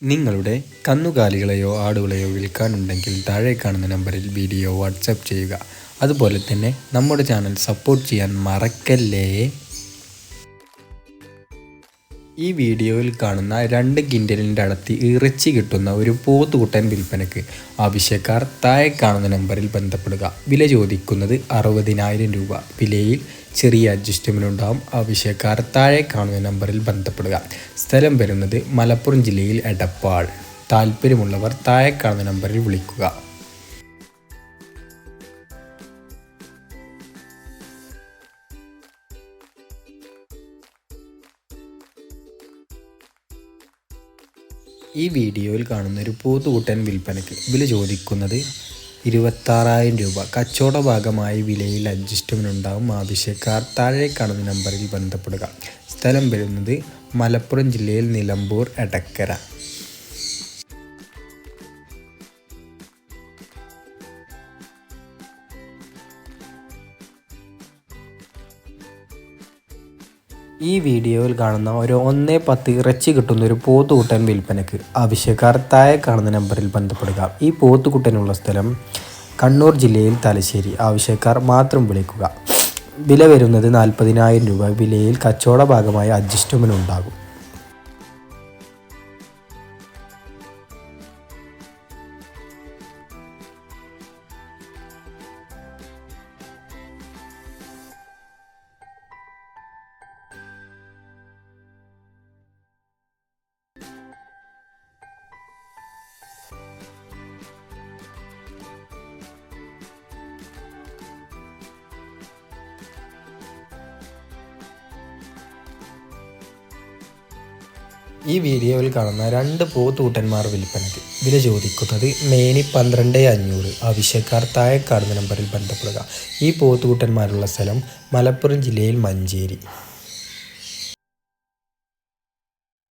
നിങ്ങളുടെ കന്നുകാലികളെയോ ആടുകളെയോ വിൽക്കാനുണ്ടെങ്കിൽ താഴെ കാണുന്ന നമ്പറിൽ വീഡിയോ വാട്സാപ്പ് ചെയ്യുക. അതുപോലെ തന്നെ നമ്മുടെ ചാനൽ സപ്പോർട്ട് ചെയ്യാൻ മറക്കല്ലേ. ഈ വീഡിയോയിൽ കാണുന്ന 2 കിൻഡലിൻ്റെ അടുത്ത് ഇറച്ചി കിട്ടുന്ന ഒരു പോത്തുകുട്ടൻ വിൽപ്പനയ്ക്ക്. ആവശ്യക്കാർ താഴെ കാണുന്ന നമ്പറിൽ ബന്ധപ്പെടുക. വില ചോദിക്കുന്നത് 60,000 രൂപ. വിലയിൽ ചെറിയ അഡ്ജസ്റ്റ്മെൻ്റ് ഉണ്ടാകും. ആവശ്യക്കാർ താഴെ കാണുന്ന നമ്പറിൽ ബന്ധപ്പെടുക. സ്ഥലം വരുന്നത് മലപ്പുറം ജില്ലയിൽ എടപ്പാൾ. താല്പര്യമുള്ളവർ താഴെ കാണുന്ന നമ്പറിൽ വിളിക്കുക. ഈ വീഡിയോയിൽ കാണുന്ന ഒരു പോത്തുകുട്ടൻ വിൽപ്പനയ്ക്ക്. വില ചോദിക്കുന്നത് 26,000 രൂപ. കച്ചവട ഭാഗമായി വിലയിൽ അഡ്ജസ്റ്റ്മെൻ്റ് ഉണ്ടാകും. ആവശ്യക്കാർ താഴെ കാണുന്ന നമ്പറിൽ ബന്ധപ്പെടുക. സ്ഥലം വരുന്നത് മലപ്പുറം ജില്ലയിൽ നിലമ്പൂർ എടക്കര. ഈ വീഡിയോയിൽ കാണുന്ന ഒരു 1-10 ഇറച്ചി കിട്ടുന്ന ഒരു പോത്തുകുട്ടൻ വിൽപ്പനയ്ക്ക്. ആവശ്യക്കാർ താഴെ കാണുന്ന നമ്പറിൽ ബന്ധപ്പെടുക. ഈ പോത്തുകുട്ടനുള്ള സ്ഥലം കണ്ണൂർ ജില്ലയിൽ തലശ്ശേരി. ആവശ്യക്കാർ മാത്രം വിളിക്കുക. വില വരുന്നത് 40,000 രൂപ. വിലയിൽ കച്ചവട ഭാഗമായ അഡ്ജസ്റ്റ്മെൻ്റ് ഉണ്ടാകും. ഈ വീഡിയോയിൽ കാണുന്ന 2 പോത്തുകുട്ടന്മാർ വിൽപ്പനയ്ക്ക്. വില ചോദിക്കുന്നത് മേനി 12,500. ആവശ്യക്കാർ താഴെ കാണുന്ന നമ്പറിൽ ബന്ധപ്പെടുക. ഈ പോത്തുകുട്ടന്മാരുള്ള സ്ഥലം മലപ്പുറം ജില്ലയിൽ മഞ്ചേരി.